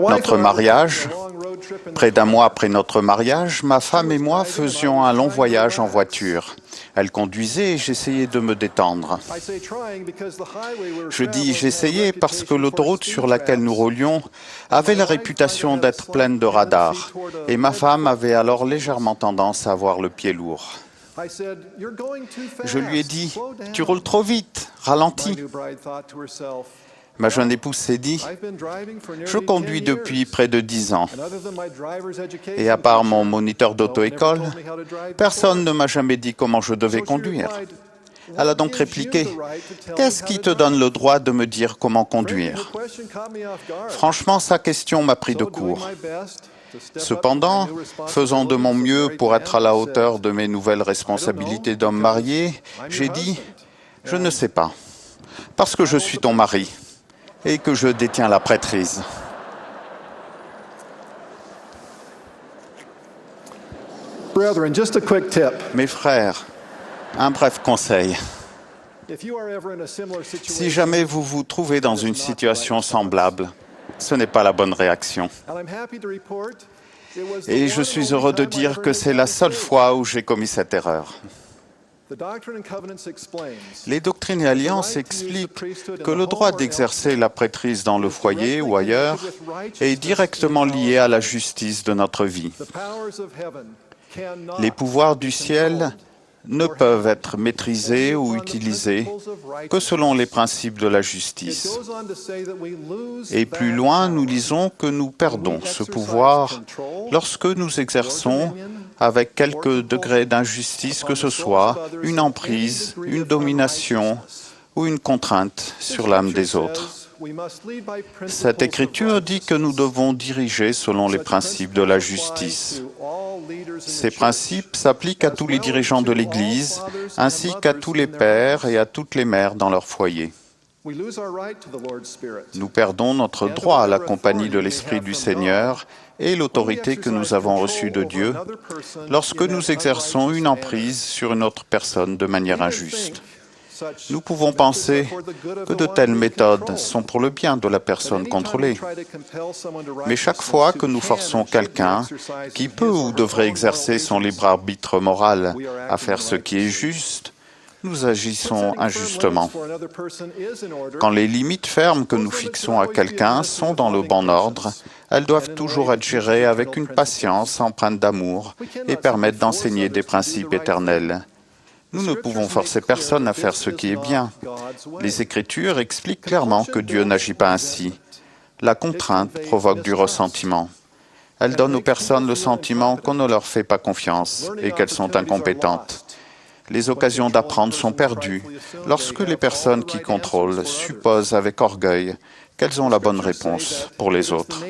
Notre mariage, près d'un mois après notre mariage, ma femme et moi faisions un long voyage en voiture. Elle conduisait et j'essayais de me détendre. Je dis j'essayais parce que l'autoroute sur laquelle nous roulions avait la réputation d'être pleine de radars et ma femme avait alors légèrement tendance à avoir le pied lourd. Je lui ai dit « Tu roules trop vite, ralentis ». Ma jeune épouse s'est dit « Je conduis depuis près de 10 ans et à part mon moniteur d'auto-école, personne ne m'a jamais dit comment je devais conduire. » Elle a donc répliqué « Qu'est-ce qui te donne le droit de me dire comment conduire ?» Franchement, sa question m'a pris de court. Cependant, faisant de mon mieux pour être à la hauteur de mes nouvelles responsabilités d'homme marié, j'ai dit « Je ne sais pas, parce que je suis ton mari et que je détiens la prêtrise. » Mes frères, un bref conseil. Si jamais vous vous trouvez dans une situation semblable, ce n'est pas la bonne réaction. Et je suis heureux de dire que c'est la seule fois où j'ai commis cette erreur. Les doctrines et alliances expliquent que le droit d'exercer la prêtrise dans le foyer ou ailleurs est directement lié à la justice de notre vie. Les pouvoirs du ciel ne peuvent être maîtrisés ou utilisés que selon les principes de la justice. Et plus loin, nous lisons que nous perdons ce pouvoir lorsque nous exerçons avec quelque degré d'injustice que ce soit, une emprise, une domination ou une contrainte sur l'âme des autres. Cette écriture dit que nous devons diriger selon les principes de la justice. Ces principes s'appliquent à tous les dirigeants de l'Église, ainsi qu'à tous les pères et à toutes les mères dans leur foyer. Nous perdons notre droit à la compagnie de l'Esprit du Seigneur et l'autorité que nous avons reçue de Dieu lorsque nous exerçons une emprise sur une autre personne de manière injuste. Nous pouvons penser que de telles méthodes sont pour le bien de la personne contrôlée. Mais chaque fois que nous forçons quelqu'un qui peut ou devrait exercer son libre arbitre moral à faire ce qui est juste, nous agissons injustement. Quand les limites fermes que nous fixons à quelqu'un sont dans le bon ordre, elles doivent toujours être gérées avec une patience empreinte d'amour et permettre d'enseigner des principes éternels. Nous ne pouvons forcer personne à faire ce qui est bien. Les Écritures expliquent clairement que Dieu n'agit pas ainsi. La contrainte provoque du ressentiment. Elle donne aux personnes le sentiment qu'on ne leur fait pas confiance et qu'elles sont incompétentes. Les occasions d'apprendre sont perdues lorsque les personnes qui contrôlent supposent avec orgueil qu'elles ont la bonne réponse pour les autres.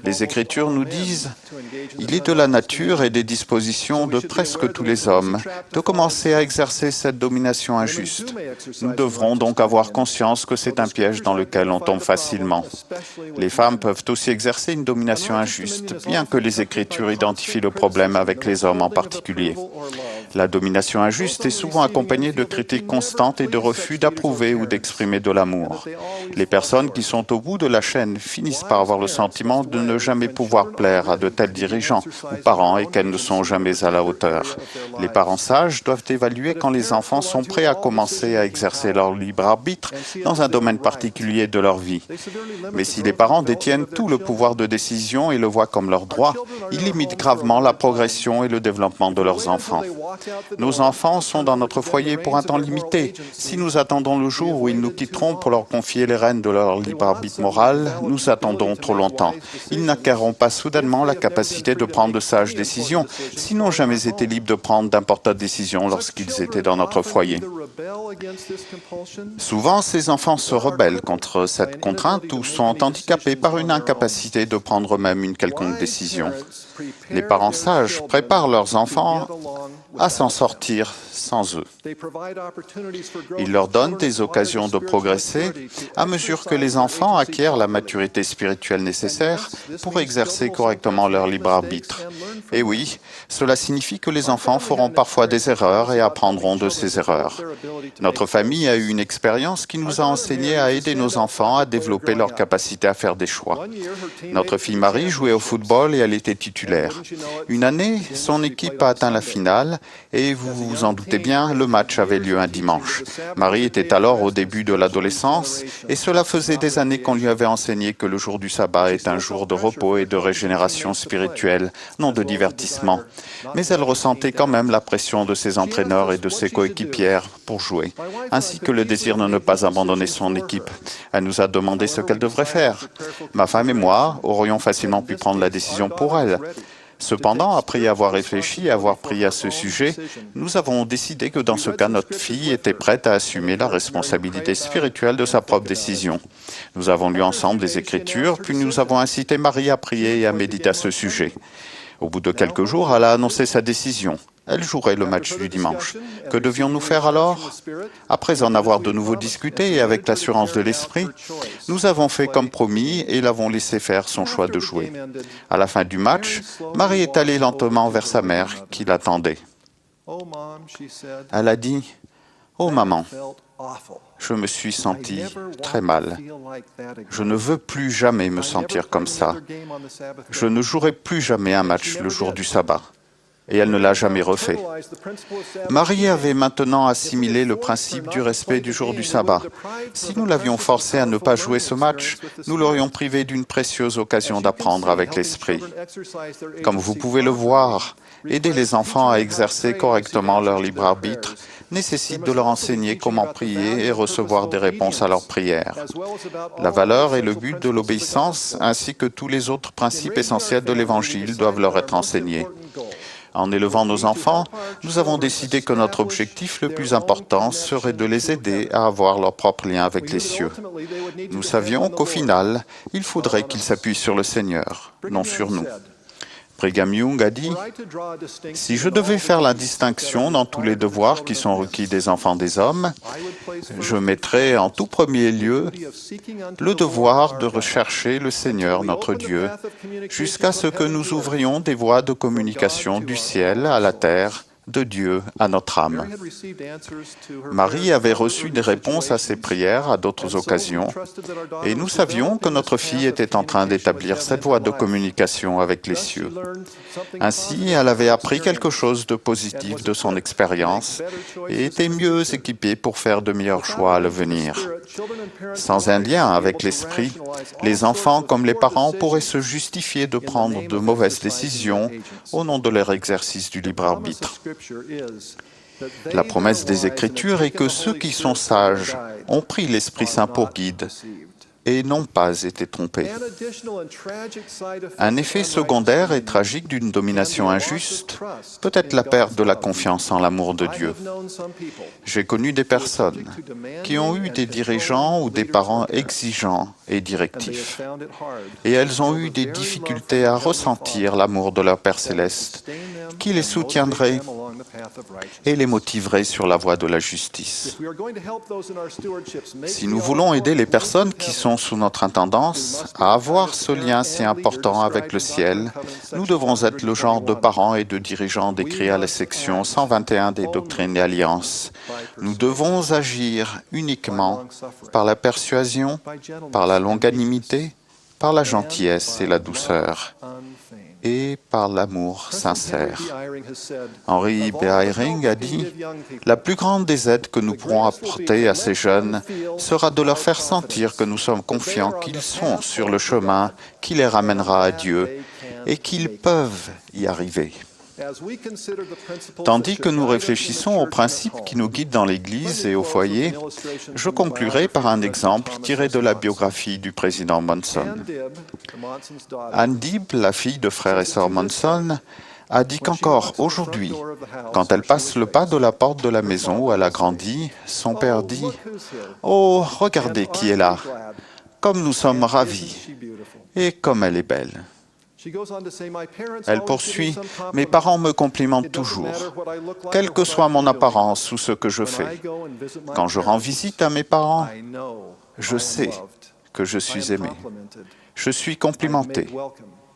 Les Écritures nous disent « Il est de la nature et des dispositions de presque tous les hommes de commencer à exercer cette domination injuste. Nous devrons donc avoir conscience que c'est un piège dans lequel on tombe facilement. Les femmes peuvent aussi exercer une domination injuste, bien que les Écritures identifient le problème avec les hommes en particulier. La domination injuste est souvent accompagnée de critiques constantes et de refus d'approuver ou d'exprimer de l'amour. Les personnes qui sont au bout de la chaîne finissent par avoir le sentiment de ne jamais pouvoir plaire à de tels dirigeants ou parents et qu'elles ne sont jamais à la hauteur. Les parents sages doivent évaluer quand les enfants sont prêts à commencer à exercer leur libre arbitre dans un domaine particulier de leur vie. Mais si les parents détiennent tout le pouvoir de décision et le voient comme leur droit, ils limitent gravement la progression et le développement de leurs enfants. Nos enfants sont dans notre foyer pour un temps limité. Si nous attendons le jour où ils nous quitteront pour leur confier les rênes de leur libre arbitre moral, nous attendons trop longtemps. Ils n'acquerront pas soudainement la capacité de prendre de sages décisions, s'ils n'ont jamais été libres de prendre d'importantes décisions lorsqu'ils étaient dans notre foyer. Souvent, ces enfants se rebellent contre cette contrainte ou sont handicapés par une incapacité de prendre eux-mêmes une quelconque décision. Les parents sages préparent leurs enfants à s'en sortir sans eux. Ils leur donnent des occasions de progresser à mesure que les enfants acquièrent la maturité spirituelle nécessaire pour exercer correctement leur libre arbitre. Et oui, cela signifie que les enfants feront parfois des erreurs et apprendront de ces erreurs. Notre famille a eu une expérience qui nous a enseigné à aider nos enfants à développer leur capacité à faire des choix. Notre fille Marie jouait au football et elle était titulaire. Une année, son équipe a atteint la finale et vous vous en doutez bien, le match avait lieu un dimanche. Marie était alors au début de l'adolescence et cela faisait des années qu'on lui avait enseigné que le jour du sabbat est un jour de repos et de régénération spirituelle, non de divertissement. Mais elle ressentait quand même la pression de ses entraîneurs et de ses coéquipières pour jouer, ainsi que le désir de ne pas abandonner son équipe. Elle nous a demandé ce qu'elle devrait faire. Ma femme et moi aurions facilement pu prendre la décision pour elle. Cependant, après y avoir réfléchi et avoir prié à ce sujet, nous avons décidé que dans ce cas, notre fille était prête à assumer la responsabilité spirituelle de sa propre décision. Nous avons lu ensemble des Écritures, puis nous avons incité Marie à prier et à méditer à ce sujet. Au bout de quelques jours, elle a annoncé sa décision. Elle jouerait le match du dimanche. Que devions-nous faire alors? Après en avoir de nouveau discuté et avec l'assurance de l'esprit, nous avons fait comme promis et l'avons laissé faire son choix de jouer. À la fin du match, Marie est allée lentement vers sa mère qui l'attendait. Elle a dit « Oh maman, je me suis sentie très mal. Je ne veux plus jamais me sentir comme ça. Je ne jouerai plus jamais un match le jour du sabbat. » Et elle ne l'a jamais refait. Marie avait maintenant assimilé le principe du respect du jour du sabbat. Si nous l'avions forcée à ne pas jouer ce match, nous l'aurions privée d'une précieuse occasion d'apprendre avec l'esprit. Comme vous pouvez le voir, aider les enfants à exercer correctement leur libre arbitre nécessite de leur enseigner comment prier et recevoir des réponses à leurs prières. La valeur et le but de l'obéissance, ainsi que tous les autres principes essentiels de l'Évangile, doivent leur être enseignés. En élevant nos enfants, nous avons décidé que notre objectif le plus important serait de les aider à avoir leur propre lien avec les cieux. Nous savions qu'au final, il faudrait qu'ils s'appuient sur le Seigneur, non sur nous. Brigham Young a dit « Si je devais faire la distinction dans tous les devoirs qui sont requis des enfants des hommes, je mettrais en tout premier lieu le devoir de rechercher le Seigneur notre Dieu jusqu'à ce que nous ouvrions des voies de communication du ciel à la terre, de Dieu à notre âme. » Marie avait reçu des réponses à ses prières à d'autres occasions, et nous savions que notre fille était en train d'établir cette voie de communication avec les cieux. Ainsi, elle avait appris quelque chose de positif de son expérience et était mieux équipée pour faire de meilleurs choix à l'avenir. Sans un lien avec l'esprit, les enfants comme les parents pourraient se justifier de prendre de mauvaises décisions au nom de leur exercice du libre arbitre. La promesse des Écritures est que ceux qui sont sages ont pris l'Esprit Saint pour guide et n'ont pas été trompés. Un effet secondaire et tragique d'une domination injuste peut être la perte de la confiance en l'amour de Dieu. J'ai connu des personnes qui ont eu des dirigeants ou des parents exigeants et directifs, et elles ont eu des difficultés à ressentir l'amour de leur Père céleste, qui les soutiendrait et les motiverait sur la voie de la justice. Si nous voulons aider les personnes qui sont sous notre intendance à avoir ce lien si important avec le ciel, nous devons être le genre de parents et de dirigeants décrits à la section 121 des Doctrines et Alliances. Nous devons agir uniquement par la persuasion, par la longanimité, par la gentillesse et la douceur, et par l'amour sincère. Henry B. Eyring a dit « La plus grande des aides que nous pourrons apporter à ces jeunes sera de leur faire sentir que nous sommes confiants qu'ils sont sur le chemin qui les ramènera à Dieu et qu'ils peuvent y arriver. » Tandis que nous réfléchissons aux principes qui nous guident dans l'Église et au foyer, je conclurai par un exemple tiré de la biographie du président Monson. Ann Dibb, la fille de frère et sœur Monson, a dit qu'encore aujourd'hui, quand elle passe le pas de la porte de la maison où elle a grandi, son père dit « Oh, regardez qui est là! Comme nous sommes ravis! Et comme elle est belle! » Elle poursuit, « Mes parents me complimentent toujours, quelle que soit mon apparence ou ce que je fais. Quand je rends visite à mes parents, je sais que je suis aimé. Je suis complimenté.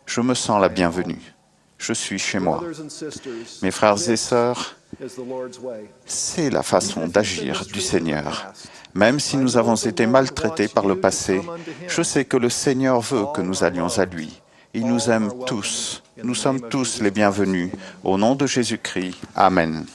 Je me sens la bienvenue. Je suis chez moi. » Mes frères et sœurs, c'est la façon d'agir du Seigneur. Même si nous avons été maltraités par le passé, je sais que le Seigneur veut que nous allions à lui. Il nous aime tous. Nous sommes tous les bienvenus. Au nom de Jésus-Christ. Amen.